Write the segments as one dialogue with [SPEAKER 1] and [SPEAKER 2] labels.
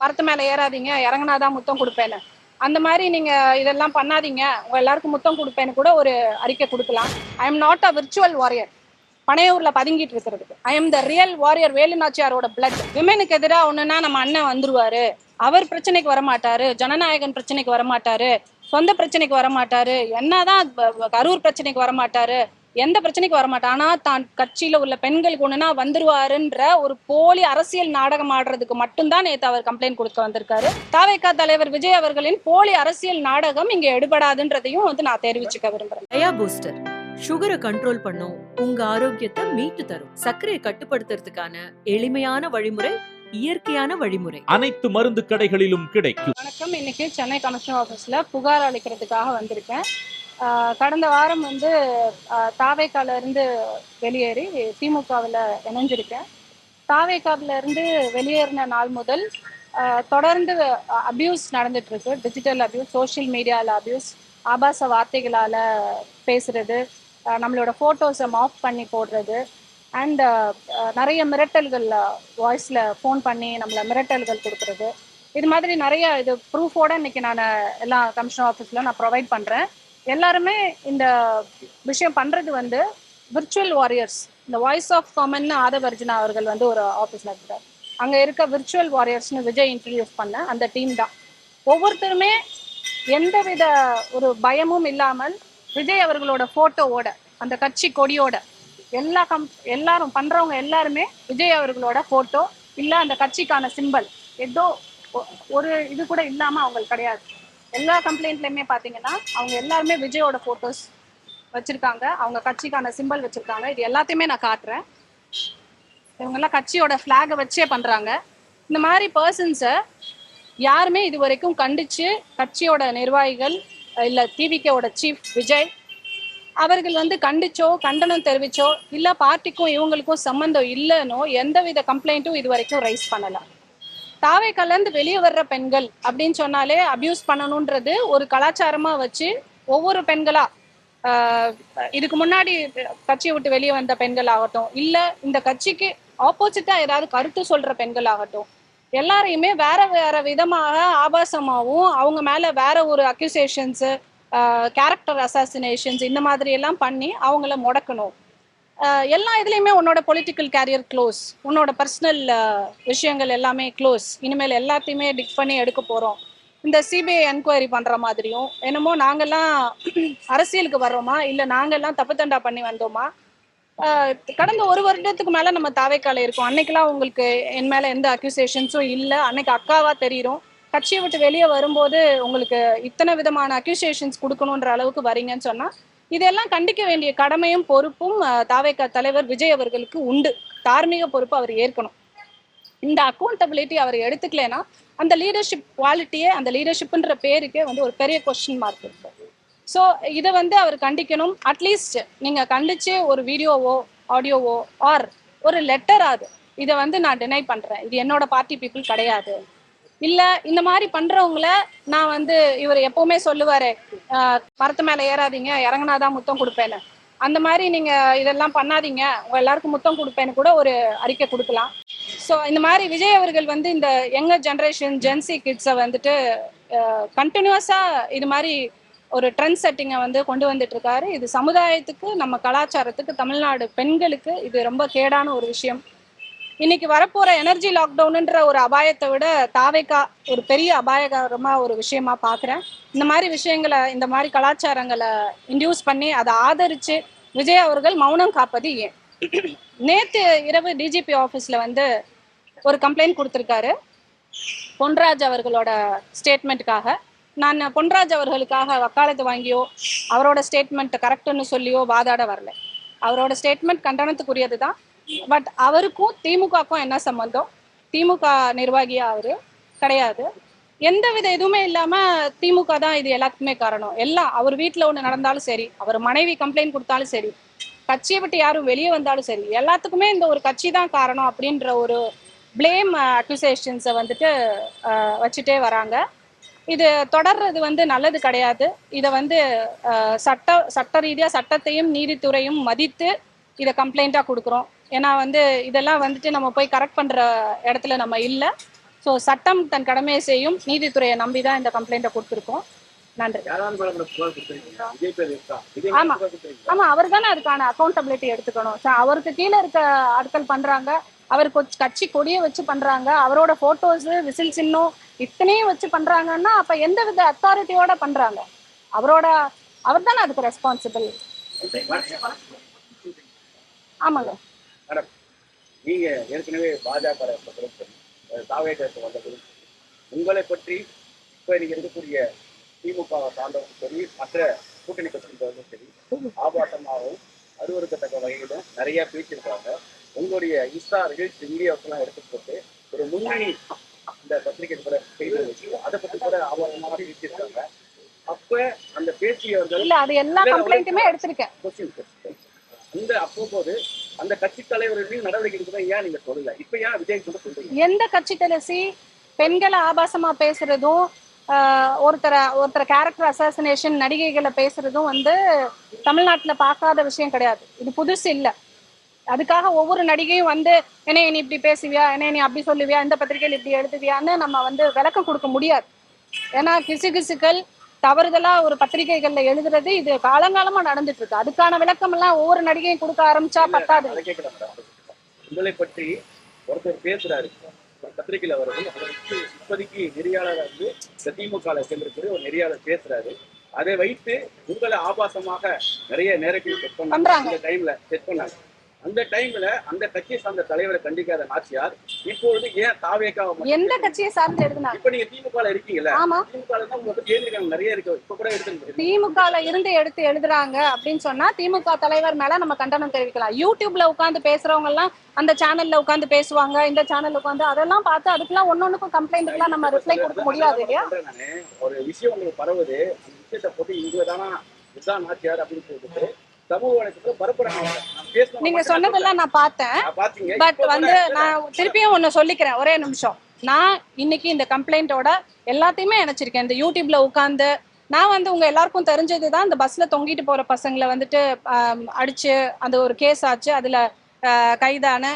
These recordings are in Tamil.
[SPEAKER 1] மரத்து மேல ஏறாதீங்க, இறங்குனாதான் முத்தம் கொடுப்பேன்னு. அந்த மாதிரி நீங்க இதெல்லாம் பண்ணாதீங்க, உங்க எல்லாருக்கும் முத்தம் கொடுப்பேன்னு கூட ஒரு அறிக்கை கொடுக்கலாம். I am not a virtual warrior. பனையூர்ல பதுங்கிட்டு இருக்கிறதுக்கு I am the real warrior. வேலுநாச்சியாரோட பிளட். விமெனுக்கு எதிராக ஒண்ணுன்னா நம்ம அண்ணன் வந்துருவாரு, அவர் பிரச்சனைக்கு வரமாட்டாரு, ஜனநாயகன் பிரச்சனைக்கு வரமாட்டாரு, சொந்த பிரச்சனைக்கு வரமாட்டாரு, என்னதான் கரூர் பிரச்சனைக்கு வரமாட்டாரு, எந்த பிரச்சனைக்கு வரமாட்டான். ஆனா தான் கட்சியில உள்ள பெண்களுக்கு ஒண்ணுனா வந்துருவாருன்ற ஒரு போலி அரசியல் நாடகம் ஆடுறதுக்கு மட்டும்தான் நேற்று அவர் கம்ப்ளைண்ட் கொடுக்க வந்திருக்காரு. தாவேகா தலைவர் விஜய் அவர்களின் போலி அரசியல் நாடகம் இங்க எடுபடாதுன்றதையும் நான் தெரிவிச்சுக்க விரும்புறேன்.
[SPEAKER 2] சுகரை கண்ட்ரோல் பண்ணும், உங்க ஆரோக்கியத்தை மீட்டு தரும். சர்க்கரையை கட்டுப்படுத்துறதுக்கான எளிமையான வழிமுறை, இயற்கையான வழிமுறை.
[SPEAKER 3] அனைத்து மருந்து கடைகளிலும் கிடைக்கும்.
[SPEAKER 1] வணக்கம். இன்னைக்கு சென்னை கமிஷனர் ஆபீஸ்ல புகார் அளிக்கிறதுக்காக வந்திருக்கேன். கடந்த வாரம் தாவேகால இருந்து வெளியேறி திமுகவில் இணைஞ்சிருக்கேன். தாவேகாவில இருந்து வெளியேறின நாள் முதல் தொடர்ந்து அபியூஸ் நடந்துட்டு இருக்கு. டிஜிட்டல் அபியூஸ், சோஷியல் மீடியாவில் அபியூஸ், ஆபாச வார்த்தைகளால பேசுறது, நம்மளோட ஃபோட்டோஸை மாஃப் பண்ணி போடுறது, அண்ட் நிறைய மிரட்டல்கள், வாய்ஸில் ஃபோன் பண்ணி நம்மளை மிரட்டல்கள் கொடுக்குறது, இது மாதிரி நிறைய இது ப்ரூஃபோட இன்னைக்கு நான் எல்லா கமிஷனர் ஆஃபீஸில் நான் ப்ரொவைட் பண்ணுறேன். எல்லாருமே இந்த விஷயம் பண்ணுறது விர்ச்சுவல் வாரியர்ஸ். இந்த வாய்ஸ் ஆஃப் காமன் ஆதவர்ஜுனா அவர்கள் ஒரு ஆஃபீஸில் இருக்கிறார். அங்கே இருக்க விர்ச்சுவல் வாரியர்ஸ்னு விஜய் இன்ட்ரடியூஸ் பண்ண அந்த டீம் தான். ஒவ்வொருத்தருமே எந்தவித ஒரு பயமும் இல்லாமல் விஜய் அவர்களோட ஃபோட்டோவோட, அந்த கட்சி கொடியோட, எல்லாரும் பண்றவங்க எல்லாருமே விஜய் அவர்களோட ஃபோட்டோ இல்லை அந்த கட்சிக்கான சிம்பல் ஏதோ ஒரு இது கூட இல்லாமல் அவங்களுக்கு கிடையாது. எல்லா கம்ப்ளைண்ட்லையுமே பார்த்தீங்கன்னா அவங்க எல்லாருமே விஜயோட ஃபோட்டோஸ் வச்சுருக்காங்க, அவங்க கட்சிக்கான சிம்பல் வச்சுருக்காங்க. இது எல்லாத்தையுமே நான் காட்டுறேன். இவங்கெல்லாம் கட்சியோட ஃப்ளாகை வச்சே பண்ணுறாங்க. இந்த மாதிரி பர்சன்ஸை யாருமே இது வரைக்கும் கண்டித்து, கட்சியோட நிர்வாகிகள் இல்லை டிவிகேவோட சீஃப் விஜய் அவர்கள் கண்டிச்சோ கண்டனம் தெரிவிச்சோ இல்லை பார்ட்டிக்கும் இவங்களுக்கும் சம்மந்தம் இல்லைன்னோ எந்தவித கம்ப்ளைண்ட்டும் இது வரைக்கும் ரைஸ் பண்ணலை. தாவேகாலேருந்து வெளியே வர்ற பெண்கள் அப்படின்னு சொன்னாலே அபியூஸ் பண்ணணுன்றது ஒரு கலாச்சாரமாக வச்சு ஒவ்வொரு பெண்களா, இதுக்கு முன்னாடி கட்சியை விட்டு வெளியே வந்த பெண்கள் ஆகட்டும், இல்லை இந்த கட்சிக்கு ஆப்போசிட்டாக ஏதாவது கருத்து சொல்கிற பெண்கள் ஆகட்டும், எல்லாரையுமே வேற வேற விதமாக ஆபாசமாகவும் அவங்க மேலே வேற ஒரு அக்யூசேஷன்ஸு, கேரக்டர் அசாசினேஷன்ஸ் இந்த மாதிரி எல்லாம் பண்ணி அவங்கள முடக்கணும். எல்லா இதுலேயுமே உன்னோட பொலிட்டிக்கல் கேரியர் க்ளோஸ், உன்னோட பர்சனல் விஷயங்கள் எல்லாமே க்ளோஸ், இனிமேல் எல்லாத்தையுமே டிக் பண்ணி எடுக்க போகிறோம். இந்த சிபிஐ என்கொயரி பண்ணுற மாதிரியும் என்னமோ நாங்கள்லாம் அரசியலுக்கு வர்றோமா, இல்லை நாங்கள்லாம் தப்பு தண்டா பண்ணி வந்தோமா. கடந்த ஒரு வருடத்துக்கு மேலே நம்ம தாவேக்கால இருக்கோம். அன்னைக்கெல்லாம் உங்களுக்கு என் மேலே எந்த அக்யூசேஷன்ஸும் இல்லை. அன்னைக்கு அக்காவாக தெரியும். கட்சியை விட்டு வெளியே வரும்போது உங்களுக்கு இத்தனை விதமான அக்யூசேஷன்ஸ் கொடுக்கணுன்ற அளவுக்கு வரீங்கன்னு சொன்னால் இதெல்லாம் கண்டிக்க வேண்டிய கடமையும் பொறுப்பும் தாவேகா தலைவர் விஜய் அவர்களுக்கு உண்டு. தார்மீக பொறுப்பு அவர் ஏற்கணும். இந்த அக்கௌண்டபிலிட்டி அவர் எடுத்துக்கலனா அந்த லீடர்ஷிப் குவாலிட்டியே, அந்த லீடர்ஷிப்ன்ற பேருக்கே ஒரு பெரிய கொஸ்டின் மார்க் இருக்கு. ஸோ இதை அவர் கண்டிக்கணும். அட்லீஸ்ட் நீங்கள் கண்டிச்சு ஒரு வீடியோவோ ஆடியோவோ ஆர் ஒரு லெட்டராது இதை நான் டினை பண்ணுறேன், இது என்னோட பார்ட்டி பீப்புள் கிடையாது, இல்லை இந்த மாதிரி பண்ணுறவங்கள நான் இவர் எப்போவுமே சொல்லுவார், மரத்து மேலே ஏறாதீங்க, இறங்குனாதான் முத்தம் கொடுப்பேன்னு. அந்த மாதிரி நீங்கள் இதெல்லாம் பண்ணாதீங்க, உங்கள் எல்லாருக்கும் முத்தம் கொடுப்பேன்னு கூட ஒரு அறிக்கை கொடுக்கலாம். ஸோ இந்த மாதிரி விஜய் அவர்கள் இந்த யங்கர் ஜென்ரேஷன் ஜென்சி கிட்ஸை கண்டினியூஸாக இது மாதிரி ஒரு ட்ரெண்ட் செட்டிங்கை கொண்டு வந்துட்டு இருக்காரு. இது சமுதாயத்துக்கு, நம்ம கலாச்சாரத்துக்கு, தமிழ்நாடு பெண்களுக்கு இது ரொம்ப கேடான ஒரு விஷயம். இன்னைக்கு வரப்போற எனர்ஜி லாக்டவுன்ன்ற ஒரு அபாயத்தை விட தாவேகா ஒரு பெரிய அபாயகரமா ஒரு விஷயமா பாக்குறேன். இந்த மாதிரி விஷயங்களை, இந்த மாதிரி கலாச்சாரங்களை இன்டியூஸ் பண்ணி அதை ஆதரிச்சு விஜய் அவர்கள் மௌனம் காப்பது ஏன்? நேற்று இரவு டிஜிபி ஆஃபீஸ்ல ஒரு கம்ப்ளைண்ட் கொடுத்துருக்காரு பொன்ராஜ் அவர்களோட ஸ்டேட்மெண்ட்டுக்காக. நான் பொன்ராஜ் அவர்களுக்காக வக்காலத்து வாங்கியோ அவரோட ஸ்டேட்மெண்ட் கரெக்டுன்னு சொல்லியோ வாதாட வரல. அவரோட ஸ்டேட்மெண்ட் கண்டனத்துக்குரியது தான். பட் அவருக்கும் திமுகவுக்கும் என்ன சம்பந்தம்? திமுக நிர்வாகியா அவரு கிடையாது. எந்தவித எதுவுமே இல்லாமல் திமுக தான் இது எல்லாத்துக்குமே காரணம். எல்லாம் அவர் வீட்டில் ஒன்று நடந்தாலும் சரி, அவர் மனைவி கம்ப்ளைண்ட் கொடுத்தாலும் சரி, கட்சியை விட்டு யாரும் வெளியே வந்தாலும் சரி, எல்லாத்துக்குமே இந்த ஒரு கட்சி தான் காரணம் அப்படின்ற ஒரு பிளேம் அக்யூசேஷன்ஸை வச்சுட்டே வராங்க. இது தொடர்றது நல்லது கிடையாது. இதை சட்ட ரீதியாக சட்டத்தையும் நீதித்துறையும் மதித்து இதை கம்ப்ளைண்ட்டாக கொடுக்குறோம். ஏன்னா இதெல்லாம் நம்ம போய் கரெக்ட் பண்ணுற இடத்துல நம்ம இல்லை. ஸோ சட்டம் தன் கடமையை செய்யும், நீதித்துறையை நம்பி தான் இந்த கம்ப்ளைண்ட்டை கொடுத்துருக்கோம். நன்றி. ஆமா ஆமா, அவர் தானே அதுக்கான அக்கௌண்டபிலிட்டி எடுத்துக்கணும். அவருக்கு கீழே இருக்க ஆட்கள் பண்றாங்க, அவருக்கு கட்சி கொடியை வச்சு பண்றாங்க, அவரோட போட்டோஸ் விசில் சின்னம் இத்தனையும் வச்சு பண்றாங்கன்னா அப்ப எந்த வித அத்தாரிட்டியோட பண்றாங்க? அவர் தானே அதுக்கு ரெஸ்பான்சிபிள். ஆமாங்க.
[SPEAKER 4] நீங்க ஏற்கனவே பாஜக தாவேக்கு வந்தது உங்களை பற்றி இப்ப நீங்க இருக்கக்கூடிய திமுகவை சார்ந்தவரும் சரி, மற்ற கூட்டணி கட்சிகளும் சரி, ஆபாசமாகவும் அருவருக்கத்தக்க வகையிலும் நிறைய பேசியிருக்காங்க. உங்களுடைய இன்ஸ்டா ரீல்ஸ் வீடியோக்கெல்லாம் எடுத்து போட்டு ஒரு முன்னணி இந்த பத்திரிகை கூட செய்து வச்சு அதை பத்தி கூட ஆபாசமாக பேசியிருக்காங்க. அப்ப அந்த பேசியவர்கள்
[SPEAKER 1] இல்ல, அது எல்லா கம்ப்ளைண்ட்டுமே எடுத்திருக்கேன்.
[SPEAKER 4] அந்த அப்போது அந்த கட்சி தலைவர்களையும் நடவடிக்கை எடுக்கிறதா ஏன் நீங்க சொல்லல? இப்ப ஏன் விஜய் சொல்றீங்க?
[SPEAKER 1] எந்த கட்சி தலைசி பெண்களை ஆபாசமா பேசுறதும், ஒருத்தர கேரக்டர் அசாசினேஷன் நடிகைகளை பேசுறதும் தமிழ்நாட்டுல பார்க்காத விஷயம் கிடையாது. இது புதுசு இல்லை. அதுக்காக ஒவ்வொரு நடிகையும் என்ன நீ இப்படி பேசுவியா, என்ன நீ அப்படி சொல்லுவியா, இந்த பத்திரிகையில் இப்படி எழுதுவியான்னு நம்ம விளக்கம் கொடுக்க முடியாது. ஏன்னா கிசுகிசுக்கள் தவறுதலா ஒரு பத்திரிகைகள்ல எழுதுறது இது காலங்காலமா நடந்துட்டு இருக்கு. அதுக்கான விளக்கம் எல்லாம் ஒவ்வொரு நடிகையும் கொடுக்க ஆரம்பிச்சா பத்தாது.
[SPEAKER 4] உங்களை பற்றி ஒருத்தர் பேசுறாரு, பத்திரிகையில வருது, இப்போதைக்கு நெறியாளர் திமுக சேர்ந்திருக்கிற ஒரு நெறியாளர் பேசுறாரு. அதை வைத்து உங்களை ஆபாசமாக நிறைய நேரத்தில் செட் பண்ணாங்க. அந்த டைம்ல அந்த கட்சியை சார்ந்த தலைவரை கண்டிக்காத நாச்சியார் இப்பொழுது ஏன் தாவேக்காவை
[SPEAKER 1] எந்த கட்சியை சார்ந்து எழுதுனாங்க?
[SPEAKER 4] இப்ப நீங்க திமுக இருக்கீங்கல்ல, திமுக நிறைய இருக்கு, இப்ப கூட எடுத்து
[SPEAKER 1] திமுக இருந்து எடுத்து எழுதுறாங்க அப்படின்னு சொன்னா திமுக தலைவர் மேல நம்ம கண்டனம் தெரிவிக்கலாம். யூடியூப்ல உட்கார்ந்து பேசுறவங்க எல்லாம் அந்த சேனல்ல உட்கார்ந்து பேசுவாங்க, இந்த சேனல்ல உட்கார்ந்து அதெல்லாம் பார்த்து அதுக்கெல்லாம் ஒன்னொன்னுக்கும் கம்ப்ளைண்ட்டுக்கெல்லாம் நம்ம ரிப்ளை கொடுக்க முடியாது இல்லையா?
[SPEAKER 4] ஒரு விஷயம் உங்களுக்கு பரவுது, அந்த விஷயத்தை போட்டு இங்கதானா இதுதான் நாச்சியார் அப்படின்னு சொல்லிட்டு சமூக வலைத்தளத்துல பரப்புறாங்க.
[SPEAKER 1] நீங்க சொன்னதெல்லாம் நான் பார்த்தேன். பட் நான் திருப்பியும் ஒண்ணு சொல்லிக்கிறேன், ஒரே நிமிஷம். நான் இன்னைக்கு இந்த கம்ப்ளைண்டோட எல்லாத்தையுமே நினைச்சிருக்கேன். இந்த யூடியூப்ல உட்கார்ந்து நான் உங்க எல்லாருக்கும் தெரிஞ்சதுதான், இந்த பஸ்ல தொங்கிட்டு போற பசங்களை அடிச்சு அந்த ஒரு கேஸ் ஆச்சு, அதுல கைதான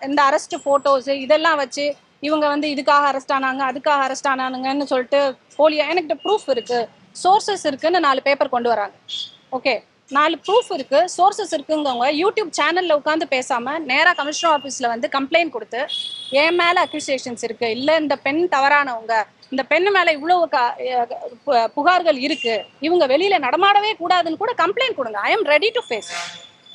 [SPEAKER 1] இந்த அரெஸ்ட் போட்டோஸ் இதெல்லாம் வச்சு இவங்க இதுக்காக அரெஸ்ட் ஆனாங்க, அதுக்காக அரெஸ்ட் ஆனானுங்கன்னு சொல்லிட்டு போலியா எனக்கு ப்ரூஃப் இருக்கு, சோர்சஸ் இருக்குன்னு 4 பேப்பர் கொண்டு வராங்க. ஓகே, 4 ப்ரூஃப் இருக்கு, சோர்சஸ் இருக்குங்கவங்க யூடியூப் சேனல்ல உட்காந்து பேசாம நேரா கமிஷனர் ஆபீஸ்ல கம்ப்ளைண்ட் கொடுத்து என் மேல அக்யூசேஷன்ஸ் இருக்கு, இல்ல இந்த பெண் தவறானவங்க, இந்த பெண்ணு மேல இவ்வளவு புகார்கள் இருக்கு, இவங்க வெளியில நடமாடவே கூடாதுன்னு கூட கம்ப்ளைண்ட் கொடுங்க. I am ready to face.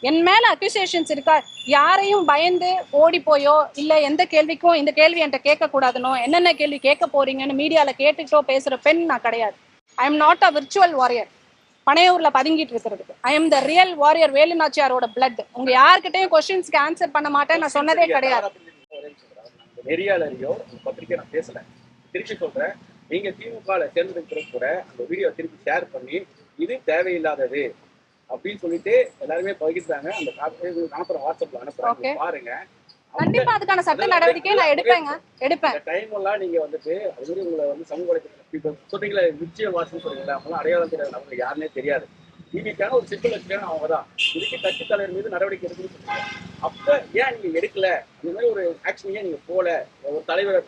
[SPEAKER 1] என் மேல அக்யூசேஷன்ஸ் இருக்கா, யாரையும் பயந்து ஓடி போயோ இல்ல எந்த கேள்விக்கும் இந்த கேள்வி என்கிட்ட கேட்க கூடாதுனோ, என்னென்ன கேள்வி கேட்க போறீங்கன்னு மீடியால கேட்டுட்டோ பேசுற பெண் நான் கிடையாது. I am not a virtual warrior பனையூர்ல பதுங்கிட்டு இருக்கிறதுக்கு. I am the real warrior, வேலு நாச்சியாரோட பிளட். உங்க யார்கிட்டயும் கொஸ்டின்ஸ்க்கு ஆன்சர் பண்ண மாட்டேன், நான் சொன்னதே கிடையாது.
[SPEAKER 4] நெறியாளரையோ பத்திரிகை நான் பேசல, திருப்பி சொல்றேன், நீங்க திமுக சேர்ந்ததுக்கு கூட அந்த வீடியோ திருப்பி ஷேர் பண்ணி இது தேவையில்லாதது அப்படின்னு சொல்லிட்டு எல்லாருமே பகிர்ந்தாங்க. அந்த அனுப்புறேன், வாட்ஸ்அப்ல அனுப்புறேன், பாருங்க.
[SPEAKER 1] கண்டிப்பா அதுக்கான சட்ட நடவடிக்கை நான் எடுப்பேன்.
[SPEAKER 4] டைம் எல்லாம் நீங்க அது உங்களை சமூக வலைத்தளம் சொன்னீங்களா, நிச்சயம் வாசல் சொல்றீங்களா, அவங்களாம் அடையாளம் தெரியாது, அவங்க யாருன்னே தெரியாது. இதுக்கான ஒரு சிக்கல் வச்சுக்கான அவங்கதான் இதுக்கு கட்சி தலைவர் மீது நடவடிக்கை எடுக்கணும்னு சொல்லுங்க. அப்ப ஏன் நீங்க எடுக்கல, அந்த மாதிரி ஒரு ஆக்ஷன் ஏன் நீங்க போல? ஒரு தலைவர்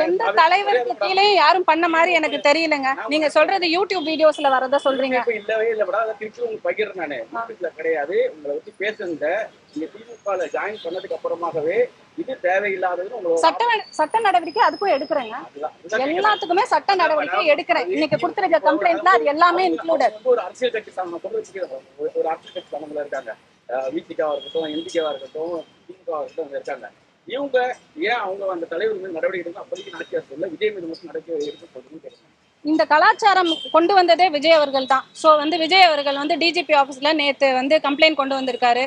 [SPEAKER 1] எந்த தலைவருக்கு கீழே யாரும் பண்ண மாதிரி எனக்கு தெரியலங்க. நீங்க சொல்றது யூடியூப் வீடியோஸ்ல வரத சொல்றீங்க.
[SPEAKER 4] இல்லவே இல்ல மேடம், அதை திருப்பி உங்களுக்கு பகிர்றேன் நானு. யூடியூப்ல கிடையாது, உங்களை வச்சு பேசுங்க. நீங்க திமுக ஜாயின் பண்ணதுக்கு அப்புறமாகவே இது தேவையில்லாதது
[SPEAKER 1] சட்ட நடவடிக்கை அதுக்கும் எடுக்கிறேங்க. எல்லாத்துக்குமே சட்ட நடவடிக்கை எடுக்கிறேன். இன்னைக்கு கொடுத்திருக்க கம்ப்ளைண்ட்ல அது எல்லாமே இன்க்ளூடட்.
[SPEAKER 4] ஒரு அரசியல் கட்சி ஒரு அரசியல் கட்சி சார்ந்தவங்க இருக்காங்க, விசிகாவா இருக்கட்டும், எம்பிகாவா இருக்கட்டும், திமுகவா இருக்கட்டும் இருக்காங்க. இவங்க ஏன் அவங்க அந்த தலைவர் மீது நடவடிக்கை எடுக்கணும்? அப்போதைக்கு நாச்சியார் சொல்ல விஜய் மீது மட்டும் நடவடிக்கை எடுக்க சொல்லுன்னு கேட்கணும்.
[SPEAKER 1] இந்த கலாச்சாரம் கொண்டு வந்ததே விஜய் அவர்கள் தான். ஸோ விஜய் அவர்கள் டிஜிபி ஆஃபீஸ்ல நேற்று கம்ப்ளைண்ட் கொண்டு வந்திருக்காரு.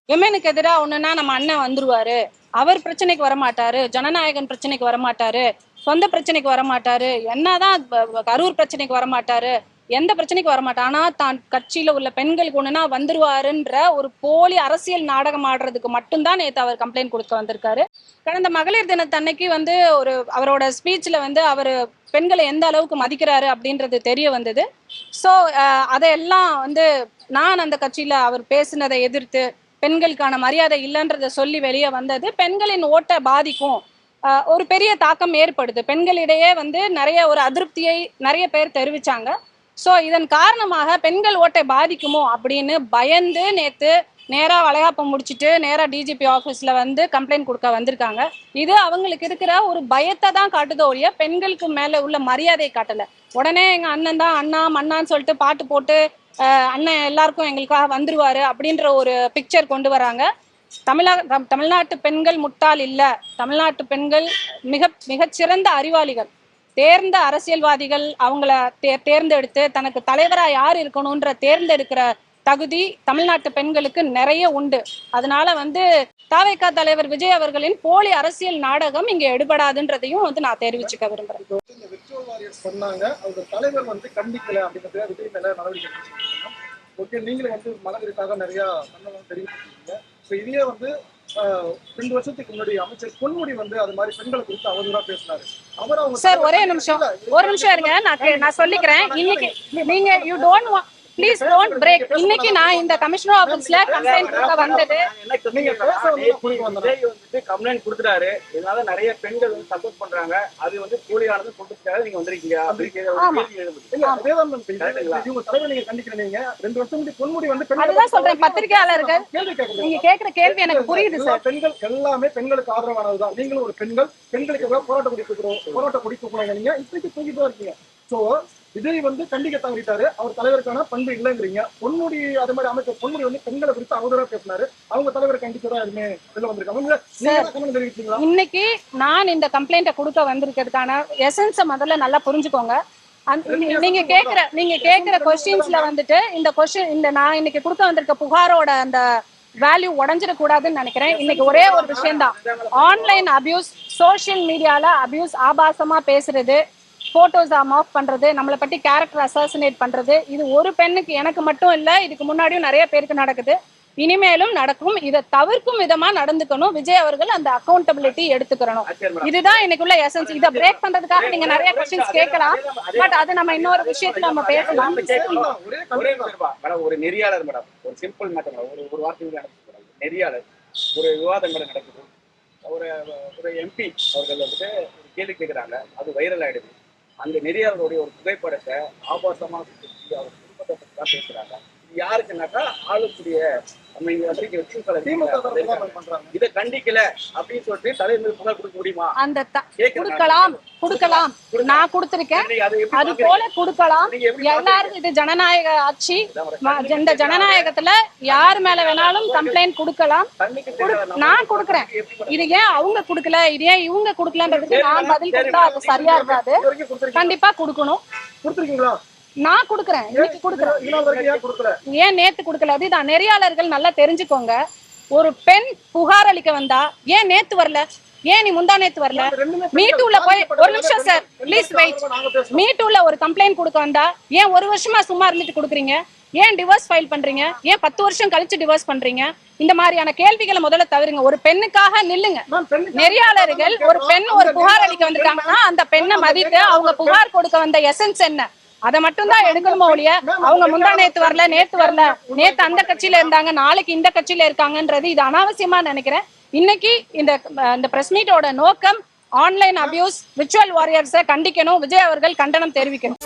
[SPEAKER 1] விமனுக்கு எதிராக ஒண்ணுன்னா நம்ம அண்ணன் வந்துருவாரு, அவர் பிரச்சனைக்கு வரமாட்டாரு, ஜனநாயகன் பிரச்சனைக்கு வரமாட்டாரு, சொந்த பிரச்சனைக்கு வரமாட்டாரு, என்னதான் கரூர் பிரச்சனைக்கு வரமாட்டாரு, எந்த பிரச்சனைக்கு வரமாட்டாரு, ஆனா தான் கட்சியில உள்ள பெண்களுக்கு ஒண்ணுன்னா வந்துருவாருன்ற ஒரு போலி அரசியல் நாடகம் ஆடுறதுக்கு மட்டும்தான் நேற்று அவர் கம்ப்ளைண்ட் கொடுக்க வந்திருக்காரு. கடந்த மகளிர் தினத்தன்னைக்கு ஒரு அவரோட ஸ்பீச்ல அவர் பெண்களை எந்த அளவுக்கு மதிக்கிறாரு அப்படின்றது தெரிய வந்தது. ஸோ அதையெல்லாம் நான் அந்த கட்சியில அவர் பேசினதை எதிர்த்து பெண்களுக்கான மரியாதை இல்லைன்றத சொல்லி வெளியே வந்தது பெண்களின் ஓட்டை பாதிக்கும், ஒரு பெரிய தாக்கம் ஏற்படுது. பெண்களிடையே வந்து நிறைய ஒரு அதிருப்தியை நிறைய பேர் தெரிவிச்சாங்க. ஸோ இதன் காரணமாக பெண்கள் ஓட்டை பாதிக்குமோ அப்படின்னு பயந்து நேற்று நேராக வளைகாப்பம் முடிச்சுட்டு நேராக டிஜிபி ஆஃபீஸில் வந்து கம்ப்ளைண்ட் கொடுக்க வந்திருக்காங்க. இது அவங்களுக்கு இருக்கிற ஒரு பயத்தை தான் காட்டுதோ ஒழிய பெண்களுக்கு மேலே உள்ள மரியாதையை காட்டலை. உடனே எங்கள் அண்ணன் தான் அண்ணா மண்ணான்னு சொல்லிட்டு பாட்டு போட்டு அண்ணன் எல்லாருக்கும் எங்களுக்காக வந்துருவாரு அப்படின்ற ஒரு பிக்சர் கொண்டு வராங்க. தமிழ்நாட்டு பெண்கள் முட்டாள் இல்லை. தமிழ்நாட்டு பெண்கள் மிகச்சிறந்த அறிவாளிகள், தேர்ந்த அரசியல்வாதிகள். அவங்கள தேர்ந்தெடுத்து தனக்கு தலைவராக யார் இருக்கணும்ன்ற தேர்ந்தெடுக்கிற தகுதி தமிழ்நாட்டு பெண்களுக்கு நிறைய உண்டு. அதனால வந்து தாவேகா தலைவர் விஜய் அவர்களின் போலி அரசியல் நாடகம் இங்க எடுபடாதுன்றதையும் வந்து நான் தெரிவிச்சுக்க விரும்புறேன்.
[SPEAKER 5] சொன்னாங்க அவங்க தலைவர் வந்து கண்டிக்கல அப்படிங்கிறது விஜய் மேல நடவடிக்கை ஓகே. நீங்களும் வந்து மகளிருக்காக நிறைய கண்டனம் தெரிவிச்சிருக்கீங்க. இதையே வந்து 2 வருஷத்துக்கு முன்னாடி அமைச்சர் பொன்முடி வந்து அது மாதிரி பெண்களை குறித்து அவதூறா பேசினாரு. அவர் அவங்க
[SPEAKER 1] சார் ஒரே நிமிஷம் இருங்க, நான் சொல்லிக்கிறேன். இன்னைக்கு நீங்க you don't please don't break. இன்னைக்கு நான் இந்த கமிஷனர் ஆபீஸ்ல கம்ப்ளைண்ட் கொடுக்க வந்தது.
[SPEAKER 5] நீங்க
[SPEAKER 4] கம்ப்ளைண்ட் கொடுத்துட்டாரு. இதனால நிறைய பெண்கள் வந்து சப்போர்ட் பண்றாங்க. அது வந்து போலியானது கொடுத்துட்டாரு. நீங்க வந்திருக்கீங்க.
[SPEAKER 5] இவங்க தலைவர் நீங்க கண்டிக்கிறீங்க. 2 வருஷம் முன்னாடி பொன்முடி வந்து
[SPEAKER 1] அதுதான் சொல்றேன். பத்திரிகையாளர்கள் நீங்க கேக்குற கேள்வி எனக்கு புரியுது சார்.
[SPEAKER 5] பெண்கள் எல்லாமே பெண்களுக்கு ஆதரவானதுதான். நீங்களும் ஒரு பெண்களுக்கு போராட்ட கொடி தூக்குறாங்க. நீங்க இப்படிக்கு தூக்கிட்டு இருக்கீங்க. சோ விஜய் வந்து கண்டிக்க தவறிட்டாரு. அவர் தலைவருக்கான பண்பு இல்லைங்கிறீங்க. பொன்முடி அது மாதிரி அமைச்சர் பொன்முடி வந்து பெண்களை குறித்து அவதூறா பேசினாரு. அவங்க தலைவர் கண்டிச்சதா எதுவுமே வெளில வந்திருக்காங்க.
[SPEAKER 1] இன்னைக்கு நான் இந்த கம்ப்ளைண்ட்டை கொடுக்க வந்திருக்கிறதுக்கான எசன்ஸை முதல்ல நல்லா புரிஞ்சுக்கோங்க. நீங்க கேக்குற கொஸ்டின்ஸ்ல வந்துட்டு இந்த நான் இன்னைக்கு கொடுக்க வந்திருக்க புகாரோட அந்த வேல்யூ உடஞ்சிடக்கூடாதுன்னு நினைக்கிறேன். இன்னைக்கு ஒரே ஒரு விஷயம் தான். ஆன்லைன் அபியூஸ், சோசியல் மீடியால அபியூஸ், ஆபாசமா பேசுறது, போட்டோஸ் ஆஃப் பண்றது, நம்மளை பற்றி கேரக்டர் அசாசினேட் பண்றது, இது ஒரு பெண்ணுக்கு எனக்கு மட்டும் இல்லை, இதுக்கு முன்னாடியும் நிறைய பேருக்கு நடக்குது, இனிமேலும் நடக்கும். இதை தவிர்க்கும் விதமா நடந்துக்கணும். விஜய் அவர்கள் அந்த அக்கௌண்டபிலிட்டி எடுத்துக்கணும். இதுதான் இன்னைக்குள்ள எசன்ஸ். இதை பிரேக் பண்றதுக்காக நீங்க நிறைய கொஸ்டின்ஸ் கேட்கலாம். பட் அது நம்ம இன்னொரு விஷயத்துல நம்ம பேசலாம்.
[SPEAKER 4] ஒரு நெறியாளர் மேடம், ஒரு சிம்பிள் மேட்டர், ஒரு வார்த்தை நெறியாளர் ஒரு விவாதம் நடக்குது. ஒரு எம்பி அவர்கள் வந்துட்டு ஒரு கேள்வி கேட்கிறாங்க. அது வைரல் ஆயிடுது. அந்த நெறியாளருடைய ஒரு புகைப்படத்தை ஆபாசமாக அவர் குடும்பத்தை பற்றி தான் பேசுறாங்க. இது யாருக்குனாக்கா ஆளுக்கூடிய இதை கண்டிக்கல அப்படின்னு சொல்லிட்டு தலைவர் புகார் கொடுக்க முடியுமா?
[SPEAKER 1] அந்த கொடுக்கலாம். நான் கொடுத்திருக்கேன். அது போல கொடுக்கலாம். எல்லாரும் இது ஜனநாயக ஆட்சி. இந்த ஜனநாயகத்துல யார் மேல வேணாலும் கம்ப்ளைண்ட் கொடுக்கலாம். நான் கொடுக்குறேன். இது ஏன் அவங்க கொடுக்கல, இது ஏன் இவங்க கொடுக்கலன்றதுக்கு நான் பதில் கொடுத்தா அது சரியா இருக்காது. கண்டிப்பா கொடுக்கணும்.
[SPEAKER 5] கொடுத்துருக்கீங்களா?
[SPEAKER 1] நான் கொடுக்குறேன். இன்னைக்கு கொடுக்குறேன். ஏன் நேத்து கொடுக்கல? அதுதான் நெறியாளர்கள் நல்லா தெரிஞ்சுக்கோங்க. ஒரு பெண் புகார் அளிக்க வந்தா ஏன் நேத்து வரல, ஏன் நீ முந்தா நேத்து வரல? மீட்டூல போய் ஒரு நிமிஷம் சார் ப்ளீஸ் வெயிட். மீட்டூல ஒரு கம்ப்ளைண்ட் கொடுக்க வந்தா ஏன் 1 வருஷமா சும்மா இருந்துட்டு கொடுக்குறீங்க? ஏன் டிவோர்ஸ் ஃபைல் பண்றீங்க? ஏன் 10 வருஷம் கழிச்சு டிவோர்ஸ் பண்றீங்க? இந்த மாதிரியான கேள்விகளை முதல்ல தவிருங்க. ஒரு பெண்ணுக்காக நில்லுங்க. நெறியாளர்கள் ஒரு பெண் ஒரு புகார் அளிக்க வந்திருக்காங்கன்னா அந்த பெண்ணை மதித்து அவங்க புகார் கொடுக்க வந்த எசன்ஸ் என்ன அதை மட்டும் தான் எடுக்கணுமோ ஒழிய அவங்க முந்தா நேத்து வரல, நேத்து அந்த கட்சியில இருந்தாங்க, நாளைக்கு இந்த கட்சியில இருக்காங்கன்றது இது அனாவசியமா நினைக்கிறேன். இன்னைக்கு இந்த பிரஸ் மீட்டோட நோக்கம் ஆன்லைன் அபியூஸ், விர்ச்சுவல் வாரியர்ஸை கண்டிக்கணும். விஜய் அவர்கள் கண்டனம் தெரிவிக்கணும்.